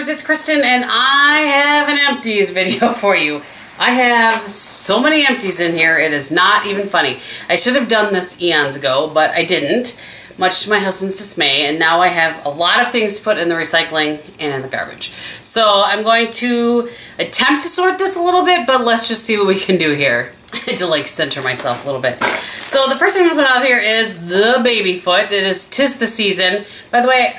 subscribers, it's Kristin and I have an empties video for you. I have so many empties in here, it is not even funny. I should have done this eons ago, but I didn't, much to my husband's dismay, and now I have a lot of things to put in the recycling and in the garbage. So I'm going to attempt to sort this a little bit, but let's just see what we can do here. I had to like center myself a little bit. So the first thing I'm gonna put out here is the baby foot. It is 'tis the season. By the way,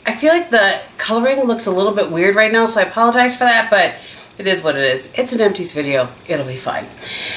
I feel like the coloring looks a little bit weird right now, so I apologize for that, but it is what it is. It's an empties video. It'll be fine.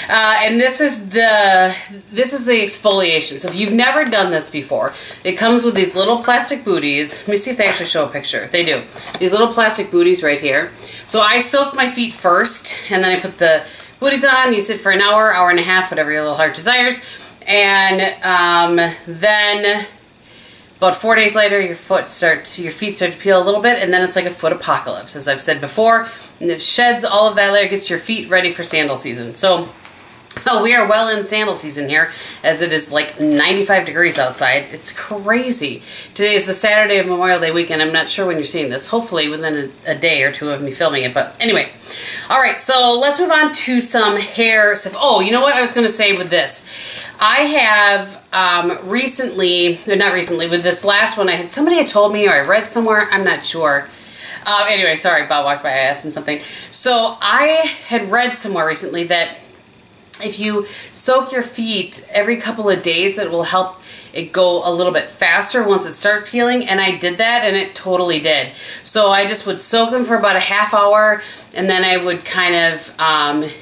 And this is the exfoliation. So if you've never done this before, it comes with these little plastic booties. Let me see if they actually show a picture. They do. These little plastic booties right here. So I soak my feet first, and then I put the booties on. You sit for an hour, hour and a half, whatever your little heart desires. And then about 4 days later, your feet start to peel a little bit, and then it's like a foot apocalypse, as I've said before. And it sheds all of that layer, gets your feet ready for sandal season. So we are well in sandal season here, as it is like 95 degrees outside. It's crazy. Today is the Saturday of Memorial Day weekend. I'm not sure when you're seeing this. Hopefully within a day or two of me filming it. But anyway. Alright, so let's move on to some hair stuff. Oh, you know what I was going to say with this? I have recently, or not recently, with this last one, somebody had told me, or I read somewhere, I'm not sure. Anyway, sorry, Bob walked by, I asked him something. So I had read somewhere recently that if you soak your feet every couple of days, it will help it go a little bit faster once it starts peeling, and I did that and it totally did. So I just would soak them for about a half hour, and then I would kind of,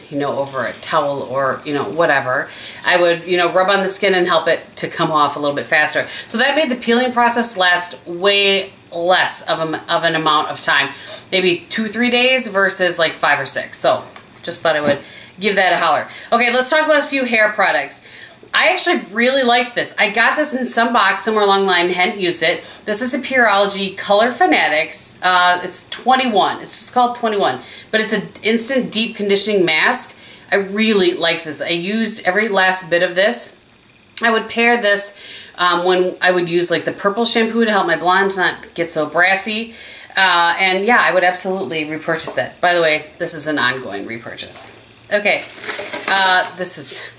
you know, over a towel or, you know, whatever, I would, you know, rub on the skin and help it to come off a little bit faster. So that made the peeling process last way less of an amount of time. Maybe 2-3 days versus like 5 or 6. So just thought I would give that a holler. Okay, let's talk about a few hair products. I actually really liked this. I got this in some box somewhere along the line, hadn't used it. This is a Pureology Color Fanatics. It's 21. It's just called 21. But it's an instant deep conditioning mask. I really like this. I used every last bit of this. I would pair this when I would use like the purple shampoo to help my blonde not get so brassy. And yeah, I would absolutely repurchase that. By the way, this is an ongoing repurchase. Okay, this is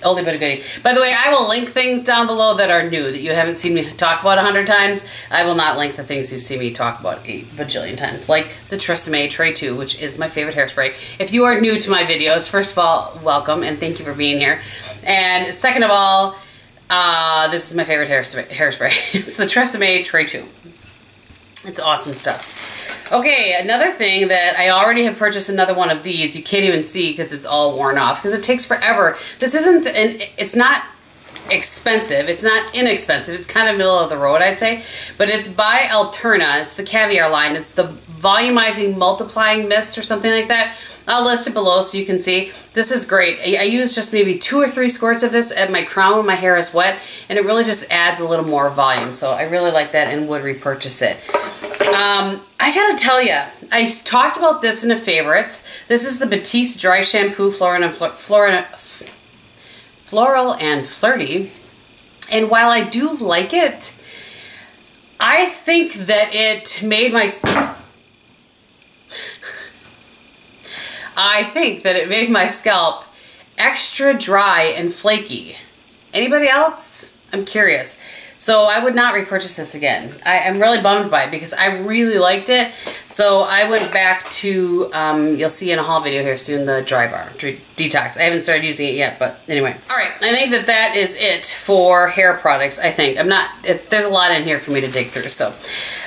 only bit of goodie. By the way, I will link things down below that are new, that you haven't seen me talk about 100 times. I will not link the things you see me talk about a bajillion times, like the Tresemme Tray 2, which is my favorite hairspray. If you are new to my videos, first of all, welcome, and thank you for being here. And second of all, this is my favorite hairspray. It's the Tresemme Tray 2. It's awesome stuff. Okay, another thing that I already have purchased another one of these. You can't even see because it's all worn off because it takes forever. This isn't, it's not expensive. It's not inexpensive. It's kind of middle of the road, I'd say. But it's by Alterna. It's the Caviar line. It's the Volumizing Multiplying Mist or something like that. I'll list it below so you can see. This is great. I use just maybe 2 or 3 squirts of this at my crown when my hair is wet, and it really just adds a little more volume. So I really like that and would repurchase it. I gotta tell you, I talked about this in the favorites. This is the Batiste Dry Shampoo Floral and Flirty. And while I do like it, I think that it made my... I think that it made my scalp extra dry and flaky. Anybody else? I'm curious. So I would not repurchase this again. I'm really bummed by it because I really liked it. So I went back to, you'll see in a haul video here soon, the Dry Bar Detox. I haven't started using it yet, but anyway. All right, I think that is it for hair products, I think. There's a lot in here for me to dig through, so.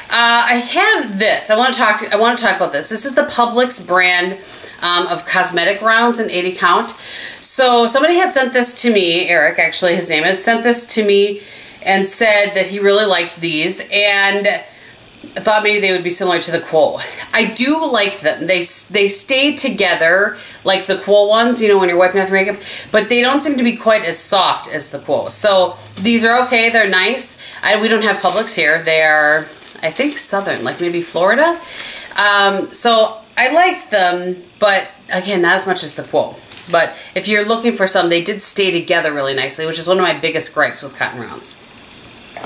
I have this. I want to talk about this. This is the Publix brand of cosmetic rounds, an 80 count. So somebody had sent this to me, Eric actually, his name is, sent this to me and said that he really liked these, and I thought maybe they would be similar to the Quo. I do like them. They stay together like the Quo ones, you know, when you're wiping off your makeup, but they don't seem to be quite as soft as the Quo. So these are okay. They're nice. We don't have Publix here. They are, I think, southern, like maybe Florida. So I liked them, but again, not as much as the Quo. But if you're looking for some, they did stay together really nicely, which is one of my biggest gripes with cotton rounds.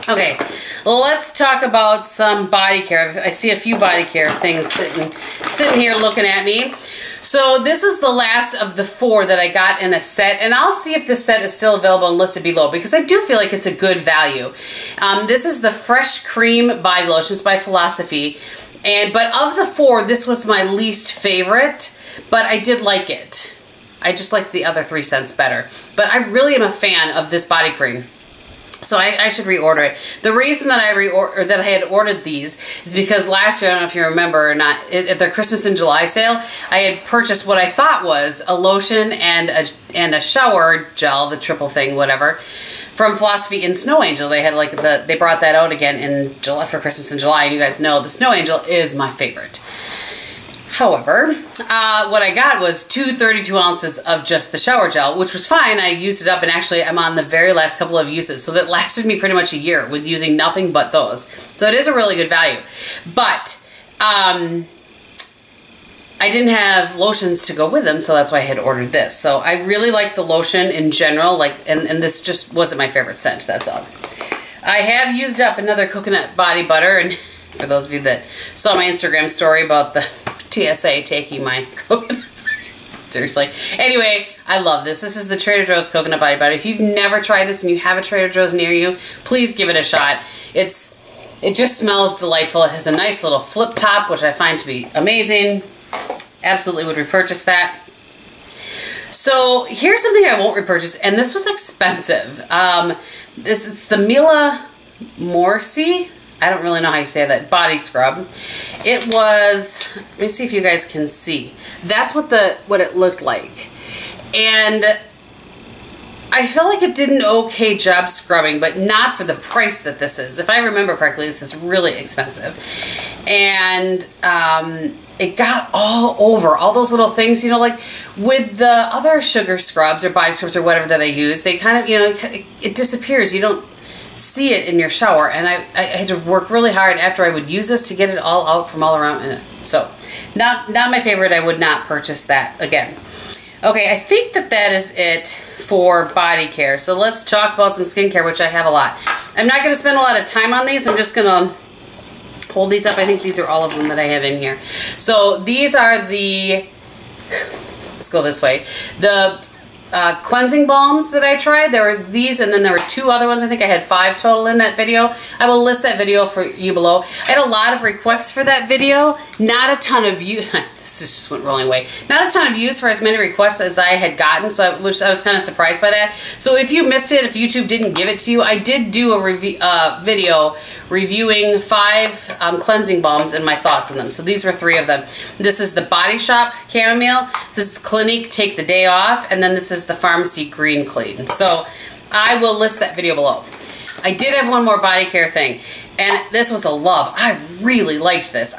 Okay, well, let's talk about some body care. I see a few body care things sitting here looking at me. So this is the last of the 4 that I got in a set, and I'll see if this set is still available and listed below because I do feel like it's a good value. This is the Fresh Cream Body Lotions by Philosophy, but of the 4, this was my least favorite, but I did like it. I just liked the other 3 scents better, but I really am a fan of this body cream. So I should reorder it. The reason that I had ordered these is because last year, I don't know if you remember or not, at their Christmas and July sale, I had purchased what I thought was a lotion and a shower gel, the triple thing, whatever, from Philosophy in Snow Angel. They had like they brought that out again in July for Christmas in July, and you guys know the Snow Angel is my favorite. However, what I got was 2 32 ounces of just the shower gel, which was fine. I used it up, and actually I'm on the very last couple of uses, so that lasted me pretty much a year with using nothing but those. So it is a really good value. But I didn't have lotions to go with them, so that's why I had ordered this. So I really like the lotion in general, and this just wasn't my favorite scent, that's all. I have used up another coconut body butter, and for those of you that saw my Instagram story about the TSA taking my coconut body. Seriously. Anyway, I love this. This is the Trader Joe's Coconut Body Butter. If you've never tried this and you have a Trader Joe's near you, please give it a shot. It just smells delightful. It has a nice little flip top, which I find to be amazing. Absolutely would repurchase that. So here's something I won't repurchase, and this was expensive. It's the Mila Morsi. I don't really know how you say that, body scrub. It was, let me see if you guys can see. That's what it looked like. And I felt like it did an okay job scrubbing, but not for the price that this is. If I remember correctly, this is really expensive. And it got all over, all those little things, you know, like with the other sugar scrubs or body scrubs or whatever that I use, they kind of, you know, it disappears. You don't see it in your shower, and I had to work really hard after I would use this to get it all out from all around. So not my favorite. I would not purchase that again. Okay, I think that is it for body care. So let's talk about some skincare, which I have a lot. I'm not going to spend a lot of time on these. I'm just going to hold these up. I think these are all of them that I have in here. So these are the, let's go this way, the cleansing balms that I tried. There were these, and then there were 2 other ones. I think I had 5 total in that video. I will list that video for you below. I had a lot of requests for that video. Not a ton of views. This just went rolling away. Not a ton of views for as many requests as I had gotten, which I was kind of surprised by that. So if you missed it, if YouTube didn't give it to you, I did do a video reviewing 5 cleansing balms and my thoughts on them. So these were 3 of them. This is the Body Shop Chamomile. This is Clinique Take the Day Off, and then this is the Pharmacy Green Clean. So I will list that video below. I did have one more body care thing, and this was a love. I really liked this.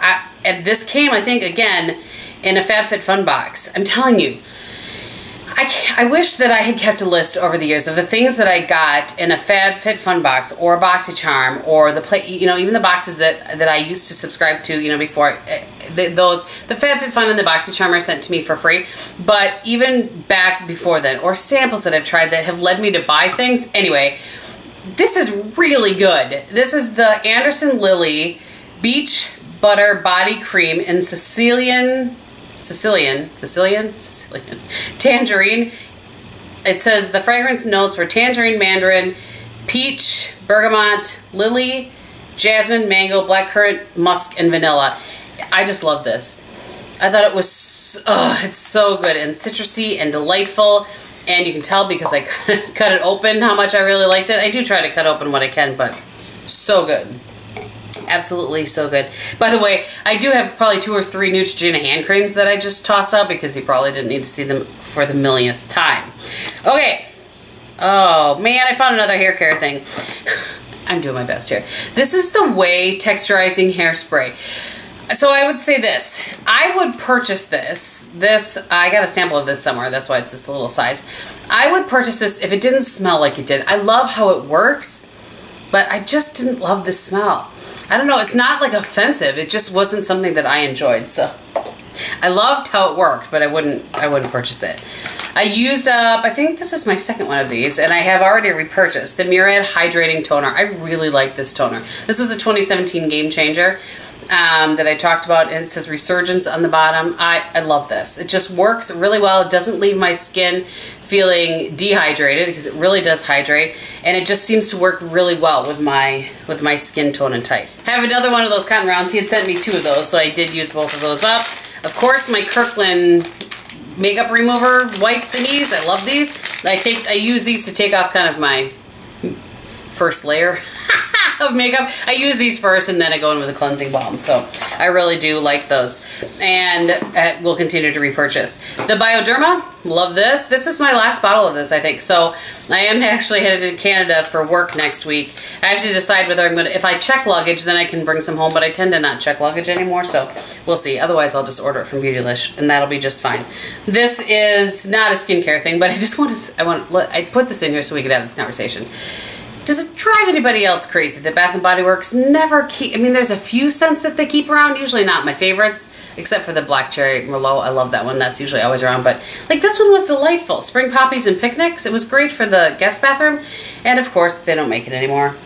And this came, I think, again, in a FabFitFun box. I'm telling you, I wish that I had kept a list over the years of the things that I got in a FabFitFun box or BoxyCharm or you know, even the boxes that I used to subscribe to, you know, before the FabFitFun and the BoxyCharm are sent to me for free. But even back before then, or samples that I've tried that have led me to buy things. Anyway, this is really good. This is the Anderson Lily Beach Butter Body Cream in Sicilian Tangerine. It says the fragrance notes were tangerine, mandarin, peach, bergamot, lily, jasmine, mango, blackcurrant, musk, and vanilla. I just love this. I thought it was, it's so good and citrusy and delightful. And you can tell because I cut it open how much I really liked it. I do try to cut open what I can, but so good. Absolutely so good. By the way, I do have probably 2 or 3 Neutrogena hand creams that I just tossed out because you probably didn't need to see them for the millionth time. Okay. Oh, man, I found another hair care thing. I'm doing my best here. This is the Way Texturizing Hairspray. So I would say this. I would purchase this. I got a sample of this somewhere. That's why it's this little size. I would purchase this if it didn't smell like it did. I love how it works, but I just didn't love the smell. I don't know, it's not like offensive. It just wasn't something that I enjoyed. So I loved how it worked, but I wouldn't purchase it. I used up, I think this is my second one of these, and I have already repurchased the Murad Hydrating Toner. I really like this toner. This was a 2017 Game Changer that I talked about, and it says Resurgence on the bottom. I love this. It just works really well. It doesn't leave my skin feeling dehydrated, because it really does hydrate, and it just seems to work really well with my skin tone and type. I have another one of those cotton rounds. He had sent me 2 of those, so I did use both of those up. Of course, my Kirkland makeup remover wipe thingies. I love these. I use these to take off kind of my first layer of makeup. I use these first, and then I go in with a cleansing balm. So I really do like those, and we'll continue to repurchase. The Bioderma, love this. This is my last bottle of this, I think. So I am actually headed to Canada for work next week. I have to decide whether I'm gonna, if I check luggage, then I can bring some home, but I tend to not check luggage anymore, so we'll see. Otherwise, I'll just order it from Beautylish, and that'll be just fine. This is not a skincare thing, but I just want to, I put this in here so we could have this conversation. Does it drive anybody else crazy that Bath & Body Works never keep, I mean, there's a few scents that they keep around, usually not my favorites, except for the Black Cherry Merlot. I love that one. That's usually always around, but like this one was delightful. Spring Poppies and Picnics. It was great for the guest bathroom, and of course, they don't make it anymore.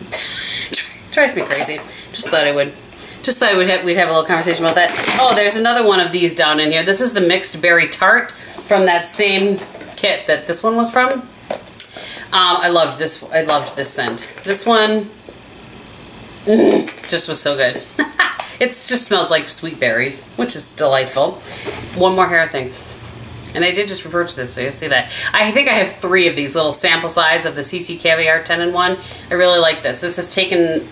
Drives me crazy. Just thought we'd have a little conversation about that. Oh, there's another one of these down in here. This is the Mixed Berry Tart from that same kit that this one was from. I loved this. I loved this scent. This one just was so good. It just smells like sweet berries, which is delightful. One more hair thing. And I did just repurchase this, so you'll see that. I think I have 3 of these little sample size of the CC Caviar 10-in-1. I really like this. This has taken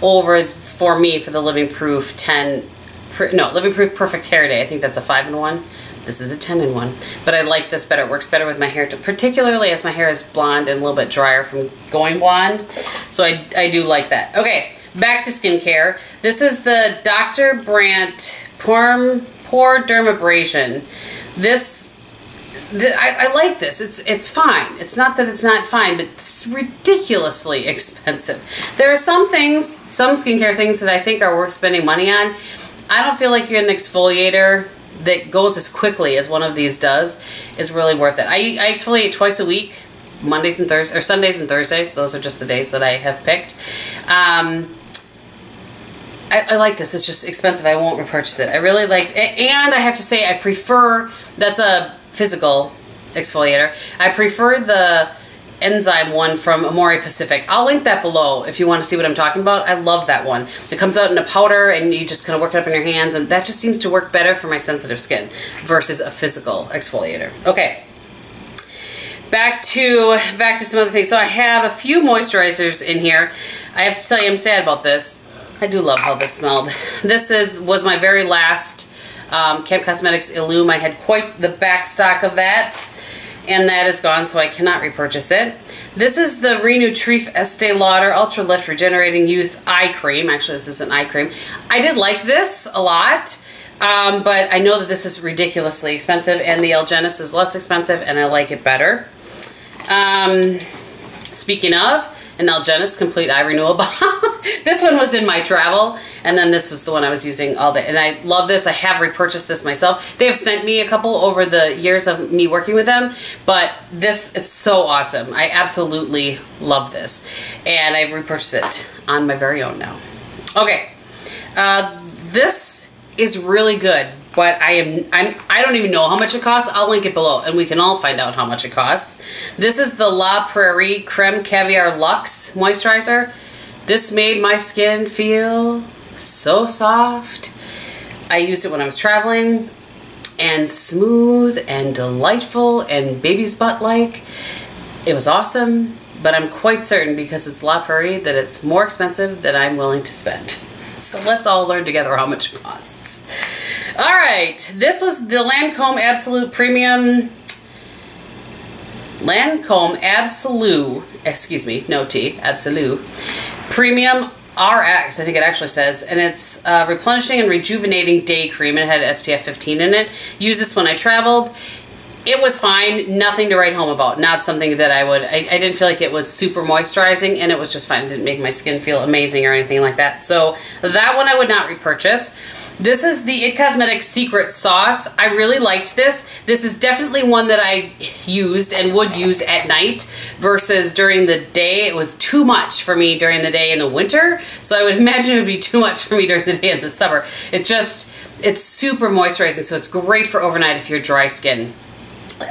over for me for the Living Proof Living Proof Perfect Hair Day. I think that's a 5-in-1. This is a 10-in-1, but I like this better. It works better with my hair, particularly as my hair is blonde and a little bit drier from going blonde. So I do like that. Okay, back to skincare. This is the Dr. Brandt Pore Dermabrasion. I like this. It's fine. It's not that it's not fine, but it's ridiculously expensive. There are some skincare things that I think are worth spending money on. I don't feel like you're an exfoliator that goes as quickly as one of these does is really worth it. I exfoliate twice a week, Mondays and Thursdays, or Sundays and Thursdays. Those are just the days that I have picked. I like this. It's just expensive. I won't repurchase it. I really like it. And I have to say I prefer, that's a physical exfoliator. I prefer the enzyme one from Amore Pacific. I'll link that below if you want to see what I'm talking about. I love that one. It comes out in a powder and you just kind of work it up in your hands, and that just seems to work better for my sensitive skin versus a physical exfoliator. Okay. Back to some other things. So I have a few moisturizers in here. I have to tell you I'm sad about this. I do love how this smelled. This was my very last Camp Cosmetics Illume. I had quite the back stock of that, and that is gone, so I cannot repurchase it. This is the Re-Nutrife Estee Lauder Ultra Lift Regenerating Youth Eye Cream. Actually, this is an eye cream. I did like this a lot, but I know that this is ridiculously expensive, and the Algenist is less expensive, and I like it better. Speaking of, an Algenist Complete Eye Renewal Balm. This one was in my travel, and then this was the one I was using all day. And I love this. I have repurchased this myself. They have sent me a couple over the years of me working with them, but this is so awesome. I absolutely love this. And I've repurchased it on my very own now. Okay. This is really good, but I don't even know how much it costs. I'll link it below, and we can all find out how much it costs. This is the La Prairie Creme Caviar Luxe Moisturizer. This made my skin feel so soft. I used it when I was traveling, and smooth and delightful and baby's butt-like. It was awesome, but I'm quite certain because it's La Prairie that it's more expensive than I'm willing to spend. So let's all learn together how much it costs. All right, this was the Lancome Absolute Premium, Lancome Absolute, excuse me, no T, Absolute Premium RX, I think it actually says, and it's replenishing and rejuvenating day cream, and it had SPF 15 in it. Used this when I traveled. It was fine, nothing to write home about. Not something that I didn't feel like it was super moisturizing, and it was just fine. It didn't make my skin feel amazing or anything like that. So that one I would not repurchase. This is the It Cosmetics Secret Sauce. I really liked this. This is definitely one that I used and would use at night versus during the day. It was too much for me during the day in the winter, so I would imagine it would be too much for me during the day in the summer. It's super moisturizing, so it's great for overnight if you're dry skin.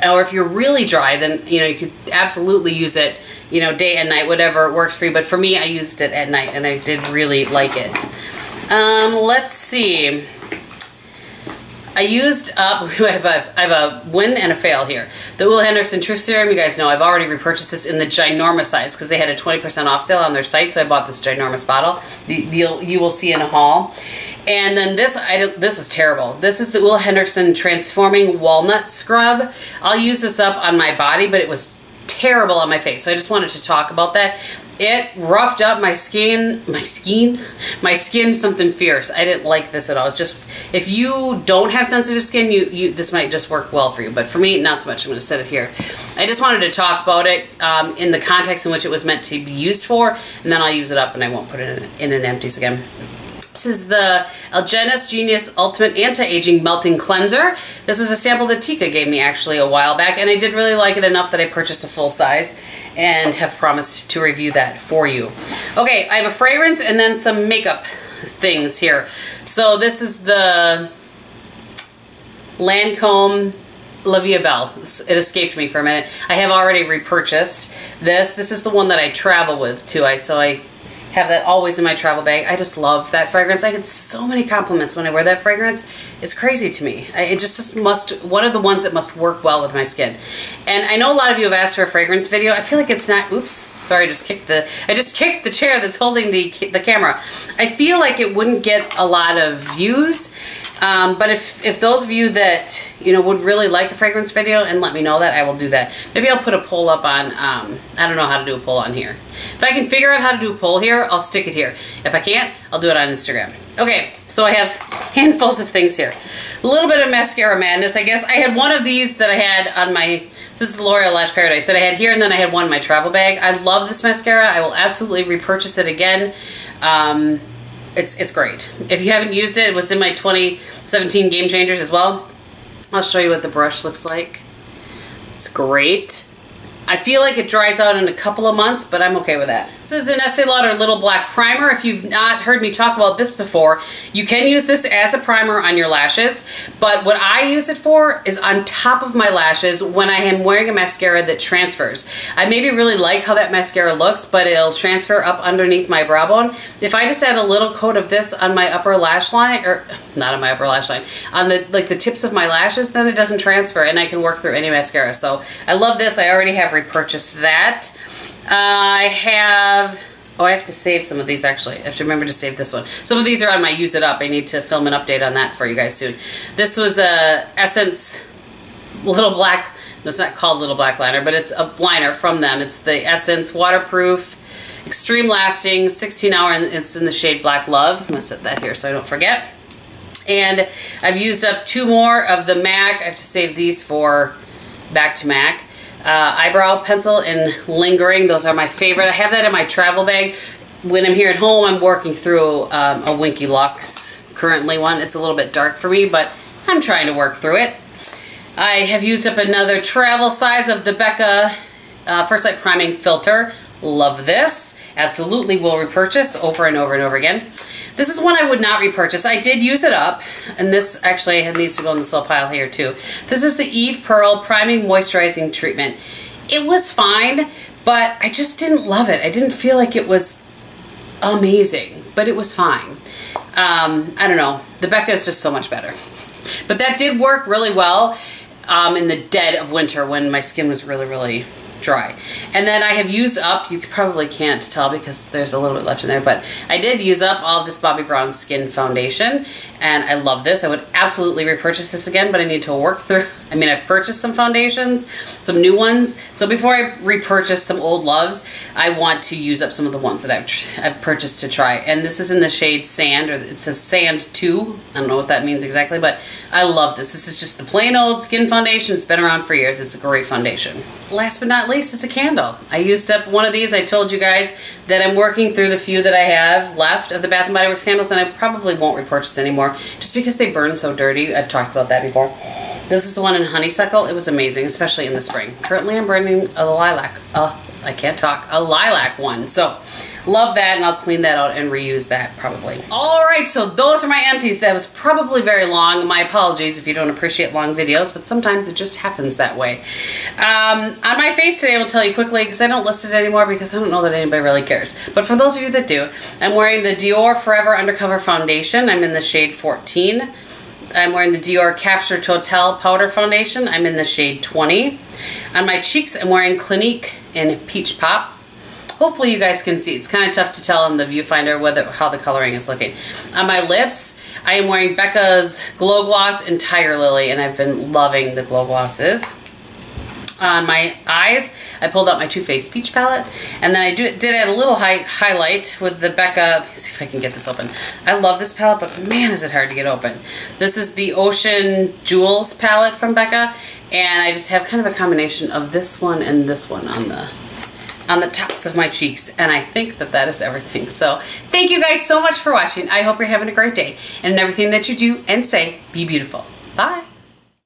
Or if you're really dry, then you could absolutely use it, day and night, whatever works for you. But for me, I used it at night and I did really like it. Let's see. I used up, I have a win and a fail here. The Ole Henriksen Truth Serum, you guys know I've already repurchased this in the ginormous size because they had a 20% off sale on their site, so I bought this ginormous bottle. You will see in a haul. And then this was terrible. This is the Ole Henriksen Transforming Walnut Scrub. I'll use this up on my body, but it was terrible on my face, so I just wanted to talk about that. It roughed up my skin something fierce. I didn't like this at all. It's just, if you don't have sensitive skin, this might just work well for you. But for me, not so much. I'm going to set it here. I just wanted to talk about it in the context in which it was meant to be used for, and then I'll use it up and I won't put it in an Empties again. This is the Algenist Genius Ultimate Anti-Aging Melting Cleanser. This was a sample that Tika gave me actually a while back, and I did really like it enough that I purchased a full size and have promised to review that for you. Okay, I have a fragrance and then some makeup things here. So this is the Lancome La Vie Belle. It escaped me for a minute. I have already repurchased this. This is the one that I travel with too. So I have that always in my travel bag. I just love that fragrance. I get so many compliments when I wear that fragrance. It's crazy to me. It just one of the ones that must work well with my skin. And I know a lot of you have asked for a fragrance video. I feel like it's not, oops, sorry, I just kicked the chair that's holding the camera. I feel like it wouldn't get a lot of views. But if those of you that, would really like a fragrance video and let me know that, I will do that. Maybe I'll put a poll up on, I don't know how to do a poll on here. If I can figure out how to do a poll here, I'll stick it here. If I can't, I'll do it on Instagram. Okay, so I have handfuls of things here. A little bit of mascara madness, I guess. I had one of these that I had on my, this is the L'Oreal Lash Paradise that I had here, and then I had one in my travel bag. I love this mascara. I will absolutely repurchase it again. It's great. If you haven't used it, it was in my 2017 Game Changers as well. I'll show you what the brush looks like. It's great. I feel like it dries out in a couple of months, but I'm okay with that. This is an Estee Lauder Little Black Primer. If you've not heard me talk about this before, you can use this as a primer on your lashes, but what I use it for is on top of my lashes when I am wearing a mascara that transfers. I maybe really like how that mascara looks, but it'll transfer up underneath my brow bone. If I just add a little coat of this on my upper lash line, or not on my upper lash line, on the tips of my lashes, then it doesn't transfer and I can work through any mascara. So I love this. I already have repurchased that. I have to save some of these actually. I have to remember to save this one. Some of these are on my Use It Up. I need to film an update on that for you guys soon. This was a Essence Little Black, no, it's not called Little Black Liner, but it's a liner from them. It's the Essence Waterproof Extreme Lasting 16 Hour, and it's in the shade Black Love. I'm going to set that here so I don't forget. And I've used up two more of the MAC. I have to save these for back to MAC. Eyebrow pencil in Lingering. Those are my favorite. I have that in my travel bag. When I'm here at home, I'm working through a Winky Lux currently one. It's a little bit dark for me, but I'm trying to work through it. I have used up another travel size of the Becca First Light Priming Filter. Love this. Absolutely will repurchase over and over and over again. This is one I would not repurchase. I did use it up, and this actually needs to go in this little pile here too. This is the Eve Pearl Priming Moisturizing Treatment. It was fine, but I just didn't love it. I didn't feel like it was amazing, but it was fine. I don't know. The Becca is just so much better. But that did work really well in the dead of winter when my skin was really, really dry. And then I have used up, you probably can't tell because there's a little bit left in there, but I did use up all of this Bobbi Brown Skin Foundation, and I love this. I would absolutely repurchase this again, but I need to work through, I mean, I've purchased some foundations, some new ones, so before I repurchase some old loves, I want to use up some of the ones that I've purchased to try. And this is in the shade Sand, or it says Sand 2. I don't know what that means exactly, but I love this. This is just the plain old skin foundation. It's been around for years. It's a great foundation. Last but not least, is a candle. I used up one of these. I told you guys that I'm working through the few that I have left of the Bath & Body Works candles, and I probably won't repurchase anymore just because they burn so dirty. I've talked about that before. This is the one in honeysuckle. It was amazing, especially in the spring. Currently, I'm burning a lilac. I can't talk. A lilac one. So, love that, and I'll clean that out and reuse that probably. All right, so those are my empties. That was probably very long. My apologies if you don't appreciate long videos, but sometimes it just happens that way. On my face today, I will tell you quickly, because I don't list it anymore because I don't know that anybody really cares. But for those of you that do, I'm wearing the Dior Forever Undercover Foundation. I'm in the shade 14. I'm wearing the Dior Capture Total Powder Foundation. I'm in the shade 20. On my cheeks, I'm wearing Clinique in Peach Pop. Hopefully you guys can see. It's kind of tough to tell in the viewfinder how the coloring is looking. On my lips, I am wearing Becca's Glow Gloss in Tiger Lily, and I've been loving the glow glosses. On my eyes, I pulled out my Too Faced Peach Palette, and then I did add a little highlight with the Becca. Let me see if I can get this open. I love this palette, but man, is it hard to get open. This is the Ocean Jewels palette from Becca, and I just have kind of a combination of this one and this one on the tops of my cheeks, and I think that is everything. So thank you guys so much for watching. I hope you're having a great day, and in everything that you do and say, be beautiful. Bye.